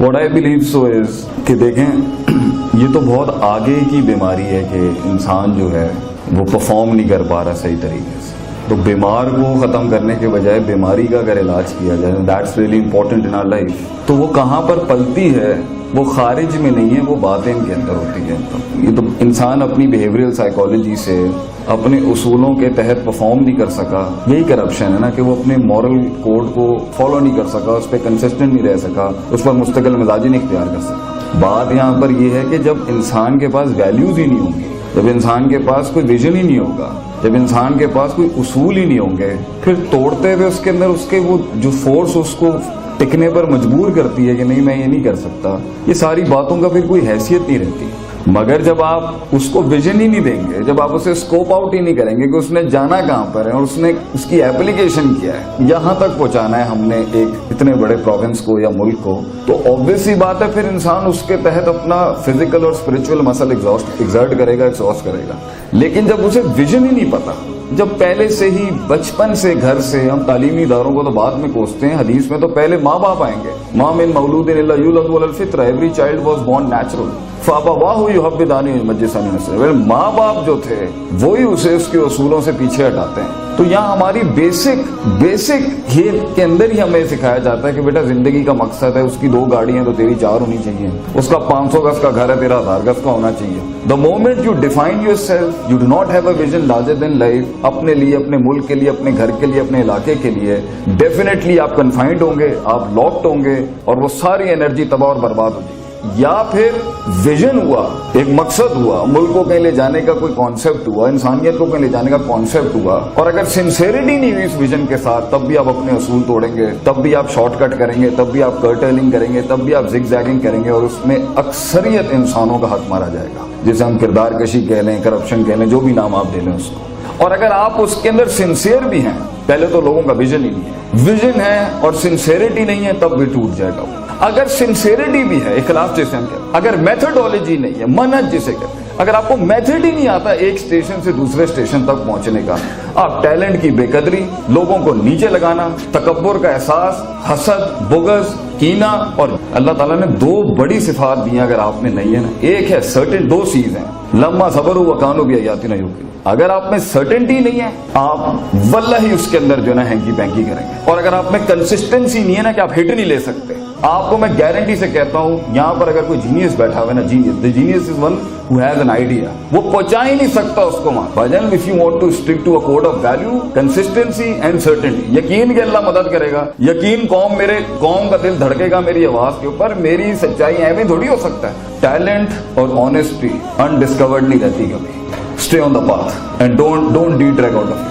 What I believe so is کہ دیکھیں یہ تو بہت آگے کی بیماری ہے کہ انسان جو ہے وہ پرفارم نہیں کر پا رہا صحیح طریقے سے. تو بیمار کو ختم کرنے کے بجائے بیماری کا اگر علاج کیا جائے that's really important in our life. تو وہ کہاں پر پلتی ہے؟ وہ خارج میں نہیں ہے, وہ باطن کے اندر ہوتی ہے. یہ تو انسان اپنی بیہیویئرل سائیکالوجی سے اپنے اصولوں کے تحت پرفارم نہیں کر سکا. یہی کرپشن ہے نا کہ وہ اپنے مورل کوڈ کو فالو نہیں کر سکا, اس پہ کنسسٹنٹ نہیں رہ سکا, اس پر مستقل مزاجی نہیں اختیار کر سکا. بات یہاں پر یہ ہے کہ جب انسان کے پاس ویلیوز ہی نہیں ہوں گی, جب انسان کے پاس کوئی ویژن ہی نہیں ہوگا, جب انسان کے پاس کوئی اصول ہی نہیں ہوں گے, پھر توڑتے ہوئے اس کے اندر اس کے وہ جو فورس اس کو ٹکنے پر مجبور کرتی ہے کہ نہیں میں یہ نہیں کر سکتا, یہ ساری باتوں کا پھر کوئی حیثیت نہیں رہتی. مگر جب آپ اس کو ویژن ہی نہیں دیں گے, جب آپ اسے اسکوپ آؤٹ ہی نہیں کریں گے کہ اس نے جانا کہاں پر ہے اور اس نے اس کی ایپلیکیشن کیا ہے, یہاں تک پہنچانا ہے ہم نے ایک اتنے بڑے پروونس کو یا ملک کو, تو obvious سی بات ہے پھر انسان اس کے تحت اپنا فزیکل اور اسپرچل مسل ایگزرٹ کرے گا, ایکسہاسٹ کرے گا. لیکن جب اسے ویژن ہی نہیں پتا, جب پہلے سے ہی بچپن سے گھر سے ہم تعلیمی اداروں کو تو بعد میں کوستے ہیں, حدیث میں تو پہلے ماں باپ آئیں گے. ماں من مولود الا یولد علی الفطرہ, every child was born natural فابواہ یحودانہ ویمجسانہ نصرانہ. ماں باپ جو تھے وہی اسے اس کے اصولوں سے پیچھے ہٹاتے ہیں. تو یہاں ہماری بیسک یہ کے اندر ہی ہمیں سکھایا جاتا ہے کہ بیٹا زندگی کا مقصد ہے, اس کی 2 گاڑیاں تو تیری 4 ہونی چاہیے, اس کا 500 گز کا گھر ہے تیرا 1000 گز کا ہونا چاہیے. The moment you define your self, you do not have a vision larger then life, اپنے لیے, اپنے ملک کے لیے, اپنے گھر کے لیے, اپنے علاقے کے لیے, ڈیفینیٹلی آپ کنفائنڈ ہوں گے, آپ لاکڈ ہوں گے اور وہ ساری انرجی تباہ اور برباد ہو جائے گی. یا پھر ویژن ہوا, ایک مقصد ہوا, ملک کو کہیں لے جانے کا کوئی کانسیپٹ ہوا, انسانیت کو کہیں لے جانے کا کانسیپٹ ہوا, اور اگر سنسیئرٹی نہیں ہوئی اس ویژن کے ساتھ, تب بھی آپ اپنے اصول توڑیں گے, تب بھی آپ شارٹ کٹ کریں گے, تب بھی آپ کرٹیلنگ کریں گے, تب بھی آپ زگ زیگنگ کریں گے, اور اس میں اکثریت انسانوں کا حق مارا جائے گا, جسے ہم کردار کشی کہہ لیں, کرپشن کہہ لیں, جو بھی نام آپ دے لیں اس کو. اور اگر آپ اس کے اندر سنسیئر بھی ہیں, پہلے تو لوگوں کا ویژن ہی نہیں ہے, ویژن ہے اور سنسیئرٹی نہیں ہے, تب بھی ٹوٹ جائے گا. اگر سنسیئرٹی بھی ہے, اخلاص جیسے ہم کہتے ہیں, اگر میتھڈولوجی نہیں ہے, منہج جسے کہتے ہیں, اگر آپ کو میتھڈ ہی نہیں آتا ایک اسٹیشن سے دوسرے اسٹیشن تک پہنچنے کا, آپ ٹیلنٹ کی بے قدری, لوگوں کو نیچے لگانا, تکبر کا احساس, حسد, بغض, کینہ, اور اللہ تعالیٰ نے 2 بڑی صفات دی ہیں اگر آپ میں نہیں ہے نا, ایک ہے سرٹن, 2 چیز ہیں, لما صبروا وکانوا بآیاتنا یوقنون. اگر آپ میں سرٹنٹی نہیں ہے, آپ واللہ ہی اس کے اندر جو ہے نا ہینکی پینکی کریں گے. اور اگر آپ میں کنسسٹنسی نہیں ہے نا کہ آپ ہٹ نہیں لے سکتے, آپ کو میں گارنٹی سے کہتا ہوں یہاں پر اگر کوئی جینیس بیٹھا ہوا ہے نا, genius, the genius is one who has an idea, وہ پہنچا ہی نہیں سکتا اس کو وہاں. بھاجن if you want to stick to a code of value, consistency and certainty, یقین کہ اللہ مدد کرے گا, یقین قوم کا دل دھڑکے گا میری آواز کے اوپر, میری سچائی ایویں تھوڑی ہو سکتا ہے. ٹیلنٹ اور آنےسٹی انڈسکورڈ نہیں رہتی کبھی. Stay on the path and don't detrack out of it.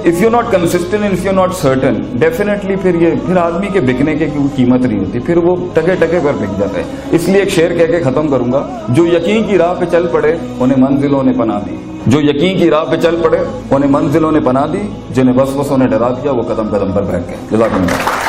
If you're not consistent and if you're not certain, definitely پھر آدمی کے بکنے کے کوئی قیمت نہیں ہوتی, پھر وہ ٹکے پر بک جاتا ہے. اس لیے ایک شعر کہہ کے ختم کروں گا, جو یقین کی راہ پہ چل پڑے انہیں منزلوں نے پناہ دی, جو یقین کی راہ پہ چل پڑے انہیں منزلوں نے پناہ دی, جنہیں وسوسوں نے ڈرا دیا وہ قدم قدم پر بیٹھ گئے. جزاک اللہ.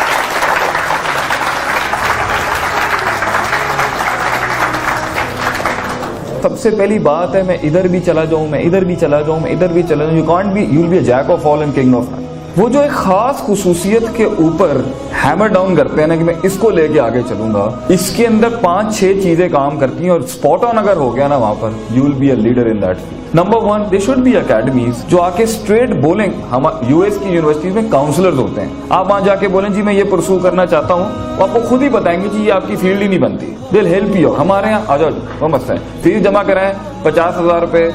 سب سے پہلی بات ہے, میں ادھر بھی چلا جاؤں, میں ادھر بھی چلا جاؤں, میں ادھر بھی چلا جاؤں, you will be a jack of all and king of none. وہ جو ایک خاص خصوصیت کے اوپر ہیمر ڈاؤن کرتے ہیں نا کہ میں اس کو لے کے آگے چلوں گا, اس کے اندر 5-6 چیزیں کام کرتی ہیں, اور اسپاٹ آن اگر ہو گیا نا وہاں پر, you will be a leader in that field. Number 1, they should be academies جو آ کے اسٹریٹ بولیں. ہم US کی یونیورسٹیز میں کاؤنسلرز ہوتے ہیں, آپ وہاں جا کے بولیں جی میں یہ پرسو کرنا چاہتا ہوں, وہ آپ کو خود ہی بتائیں گے جی یہ آپ کی فیلڈ ہی نہیں بنتی. They help you. ہمارے یہاں آ جاؤ, وہ مسئلہ ہے, فیس جمع کرائیں 50,000 روپے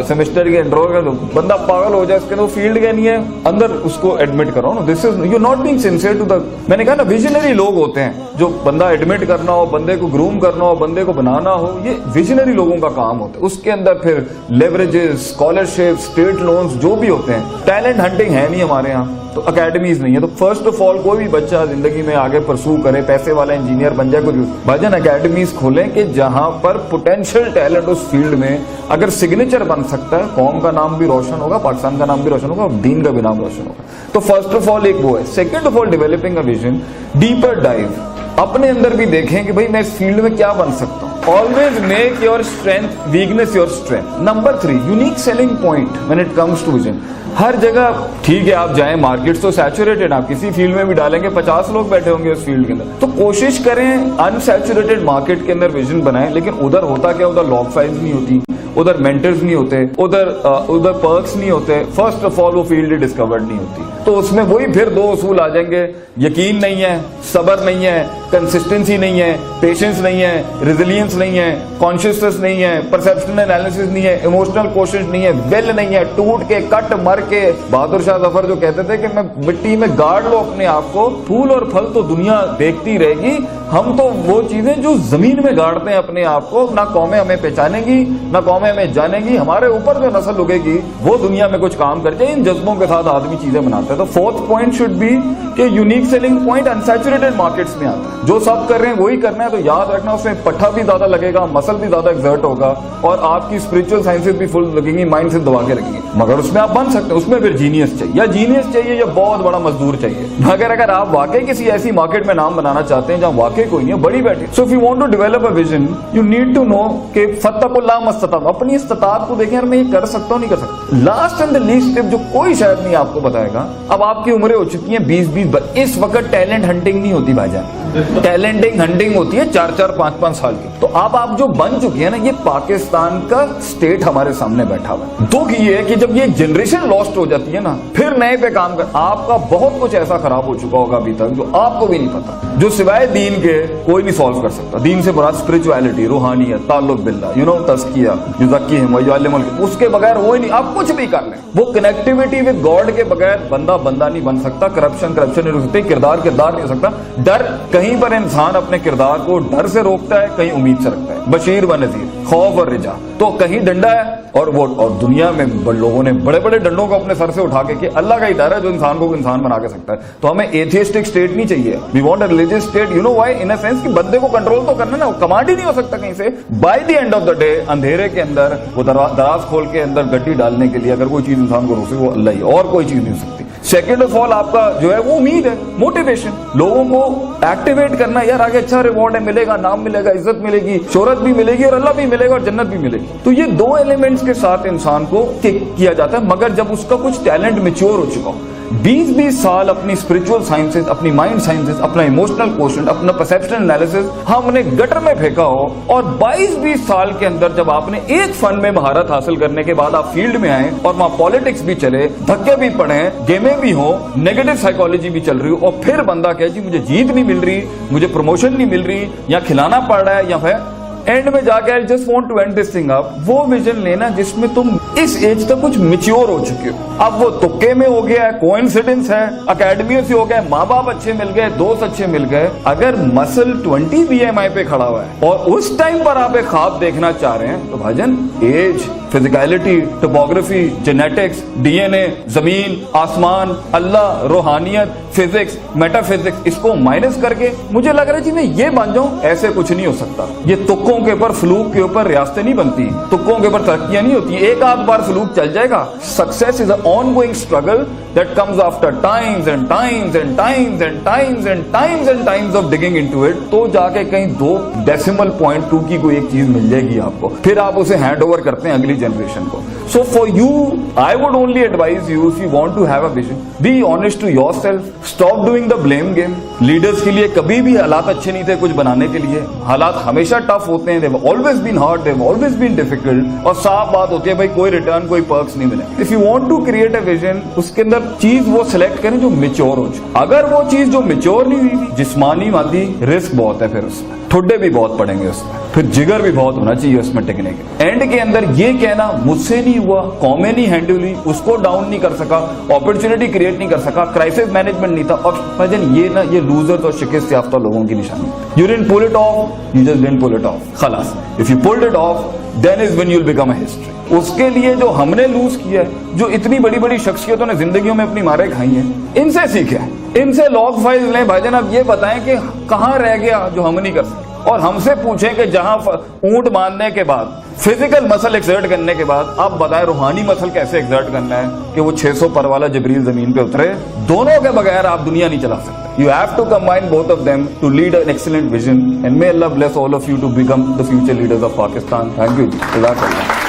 سیمسٹر کے, انرول کر دو, بندہ پاگل ہو جائے, اس کے وہ فیلڈ کا نہیں ہے, اندر اس کو ایڈمٹ کرو نا. This is you not being sincere to the. میں نے کہا نا ویژنری لوگ ہوتے ہیں, جو بندہ ایڈمٹ کرنا ہو, بندے کو گروم کرنا ہو, بندے کو بنانا ہو, یہ ویژنری لوگوں کا کام ہوتا ہے. اس کے اندر پھر لیوریجز, اسکالرشپ, اسٹیٹ لونز جو بھی ہوتے ہیں. ٹیلنٹ ہنٹنگ ہے نہیں ہمارے یہاں, تو اکیڈمیز نہیں ہے. تو فرسٹ آف آل کوئی بھی بچہ زندگی میں آگے پرسو کرے, پیسے والا انجینئر بن جائے, کچھ بھاجن اکیڈمیز کھولیں کہ جہاں پر پوٹینشیل ٹیلنٹ اس فیلڈ میں اگر سگنیچر بن سکتا ہے, قوم کا نام بھی روشن ہوگا, پاکستان کا نام بھی روشن ہوگا, اور دین کا بھی نام روشن ہوگا. تو فرسٹ آف آل ایک وہ ہے. Second of all developing a vision, deeper dive. अपने अंदर भी देखें कि भाई मैं इस फील्ड में क्या बन सकता हूँ। Always make your strength weakness your strength. Number 3, unique selling point when it comes to vision. हर जगह ठीक है आप जाएं, मार्केट तो सैचुरेटेड, आप किसी फील्ड में भी डालेंगे 50 लोग बैठे होंगे उस फील्ड के अंदर, तो कोशिश करें अनसैचुरेटेड मार्केट के अंदर विजन बनाएं। लेकिन उधर होता क्या, उधर लॉग फाइल्स नहीं होती, उधर मेंटर्स नहीं होते, उधर पर्क्स नहीं होते, फर्स्ट ऑफ ऑल वो फील्ड डिस्कवर्ड नहीं होती। तो उसमें वही फिर 2 उसूल आ जाएंगे, यकीन नहीं है, सब्र नहीं है, कंसिस्टेंसी नहीं है, पेशेंस नहीं है, रेजिलियंस नहीं है, कॉन्शियसनेस नहीं है, परसेप्शन एनालिसिस नहीं है, इमोशनल कोशेंट नहीं है, विल नहीं है, टूट के कट मर के। बहादुर शाह जफर जो कहते थे कि मैं मिट्टी में गाड़ लो अपने आप को, फूल और फल तो दुनिया देखती रहेगी, हम तो वो चीजें जो जमीन में गाड़ते हैं अपने आप को, ना कौमें हमें पहचानेगी, ना कौमें हमें जानेगी, हमारे ऊपर जो नस्ल उगेगी वो दुनिया में कुछ काम कर जाए। इन जज्बों के साथ आदमी चीजें बनाता है। तो 4th पॉइंट शुड बी कि unique selling point unsaturated markets में आता है। जो सब कर रहे हैं वही करना है, तो याद रखना उसमें पट्टा भी ज्यादा लगेगा, मसल भी ज्यादा एक्सर्ट होगा, और आपकी स्पिरिचुअल साइंसेस भी फुल लगेंगी, माइंड से दबा के रखेंगी। मगर उसमें आप बन सकते हैं। उसमें फिर जीनियस चाहिए, या जीनियस चाहिए या बहुत बड़ा मजदूर चाहिए। मगर अगर आप वाकई किसी ऐसी मार्केट में नाम बनाना चाहते हैं जहां वाकई कोई नहीं है, बड़ी बैठी, so if you want to develop a vision you need to know कि फत्तकुल्लाह मस्तताअत, अपनी इस्तिताअत को देखें, यार मैं ये कर सकता हूं नहीं कर सकता। Last and the least tip जो कोई शायद नहीं आपको बताएगा, अब आपकी उम्रें हो चुकी हैं 20-20, इस वक्त टैलेंट हंटिंग नहीं होती भाईजान, टैलेंटिंग हंटिंग होती है 4-4, 5-5 साल की। तो अब आप जो बन चुके हैं ना, ये पाकिस्तान का स्टेट हमारे सामने बैठा हुआ है। दुख ये है कि जब ये जनरेशन लॉस्ट हो जाती है ना, फिर नए पे काम कर, आपका बहुत कुछ ऐसा खराब हो चुका होगा अभी तक जो आपको भी नहीं पता, जो सिवाय दीन के कोई नहीं सॉल्व कर सकता। दीन से बड़ा स्पिरिचुअलिटी, रूहानियत, ताल्लुक बिल्लाह, तज़किया, युज़क्कीहिम व युअल्लिमुहुम, उसके बगैर वो ही नहीं, आप कुछ भी कर लें, वो कनेक्टिविटी विद गॉड के बगैर बंदा नहीं बन सकता। करप्शन नहीं हो सकती, किरदार नहीं हो सकता। डर, कहीं पर इंसान अपने किरदार को डर से रोकता है, कहीं उम्मीद से रखता है। बशीर व नज़ीर, खौफ और रिजा, तो कहीं डंडा है और दुनिया में लोगों ने बड़े बड़े डंडों को अपने सर से उठा के कि अल्लाह का ही डर है जो इंसान को इंसान बना के सकता है। तो हमें एथियस्टिक स्टेट नहीं चाहिए, we want a religious state. You know why? In a sense कि बंदे को कंट्रोल तो करना ना, कमांड ही नहीं हो सकता कहीं से। By the end of the day अंधेरे के अंदर वो दराज खोल के अंदर गड्डी डालने के लिए अगर कोई चीज इंसान को रोके, वो अल्लाह ही, और कोई चीज नहीं हो सकती। सेकेंड ऑफ ऑल आपका जो है वो उम्मीद है, मोटिवेशन, लोगों को एक्टिवेट करना, यार आगे अच्छा रिवॉर्ड है, मिलेगा, नाम मिलेगा, इज्जत मिलेगी, शोहरत भी मिलेगी और अल्लाह भी मिलेगा और जन्नत भी मिलेगी। तो ये 2 एलिमेंट्स के साथ इंसान को किक किया जाता है। मगर जब उसका कुछ टैलेंट मैच्योर हो चुका हो, 20-20 साल अपनी स्पिरिचुअल साइंसेस, अपनी माइंड साइंसेस, अपना इमोशनल क्वोशंट, अपना परसेप्शन एनालिसिस हमने गटर में फेंका हो, और 22-20 साल के अंदर जब आपने एक फन में महारत हासिल करने के बाद आप फील्ड में आए और वहां पॉलिटिक्स भी चले, धक्के भी पड़े, गेमें भी हो, नेगेटिव साइकोलॉजी भी चल रही हो, और फिर बंदा कहे जी मुझे जीत नहीं मिल रही, मुझे प्रमोशन नहीं मिल रही, या खिलाना पड़ रहा है, या फिर एंड में जाके I just want to end this thing up, वो विजन लेना जिसमें तुम इस एज तक कुछ मैच्योर हो चुके हो। अब वो तुक्के में हो गया है, कोइंसिडेंस है, अकेडमी से हो गया, माँ बाप अच्छे मिल गए, दोस्त अच्छे मिल गए। अगर मसल 20 BMI पे खड़ा हुआ है और उस टाइम पर आप एक ख्वाब देखना चाह रहे हैं, तो भाईजान age, physicality, topography, genetics, DNA, जमीन, आसमान, अल्लाह, रूहानियत, फिजिक्स, मेटाफिजिक्स, इसको माइनस करके मुझे लग रहा है जी मैं ये बन जाऊं, ऐसे कुछ नहीं हो सकता। ये तुक्कों के ऊपर, फ्लूक के ऊपर रियासतें नहीं बनती, तुक्कों के ऊपर तरक्कियां नहीं होती। एक आध बार फ्लूक चल जाएगा। Success is a ongoing struggle that comes after times and times and times and times and times and times of digging into it. तो जाके कहीं 2 डेसिमल पॉइंट 2 की कोई एक चीज मिल जाएगी आपको, फिर आप उसे हैंड ओवर करते हैं अगली जनरेशन को। So for you I would only advise you, if you want to have a vision, be honest to yourself, stop doing the blame game. Leaders के लिए कभी भी हालात अच्छे नहीं थे कुछ बनाने के लिए, हालात हमेशा टफ होते हैं, they've always been hard, they've always been difficult, और साफ बात होती है भाई कोई रिटर्न, कोई पर्क्स नहीं मिले। If you want to create a vision, उसके अंदर चीज वो सिलेक्ट करें जो मैच्योर हो जाए। अगर वो चीज जो मैच्योर नहीं हुई, जिस्मानी मादी रिस्क बहुत है, फिर उसमें ठुड्डे भी बहुत पड़ेंगे, उसमें फिर जिगर भी बहुत होना चाहिए उसमें टिकने के। एंड के अंदर ये कहना मुझसे नहीं हुआ, कौमें नहीं हैंडल हुई, उसको डाउन नहीं कर सका, अपॉर्चुनिटी क्रिएट नहीं कर सका, क्राइसिस मैनेजमेंट नहीं था, और भजन ये लूजर्स और शिकस्त याफ्ता लोगों की निशानी। You didn't pull it off, you just didn't pull it off, खलास। If you pulled it off then is when you will become a history. उसके लिए जो हमने लूज किया है, जो इतनी बड़ी बड़ी शख्सियतों ने जिंदगियों में अपनी मारें खाई हैं, इनसे सीखें, इनसे लॉग फाइल्स लें। भाईजान अब ये बताएं कि कहां रह गया जो हम नहीं कर सके। اور ہم سے پوچھیں کہ جہاں اونٹ باندھنے کے بعد فزیکل مسل ایکسرٹ کرنے کے بعد آپ بتائیں روحانی مسل کیسے ایکسرٹ کرنا ہے کہ وہ 600 پر والا جبریل زمین پہ اترے. دونوں کے بغیر آپ دنیا نہیں چلا سکتے. You have to combine both of them to lead an excellent vision, and may Allah bless all of you to become the future leaders of Pakistan. Thank you. Jazakallah.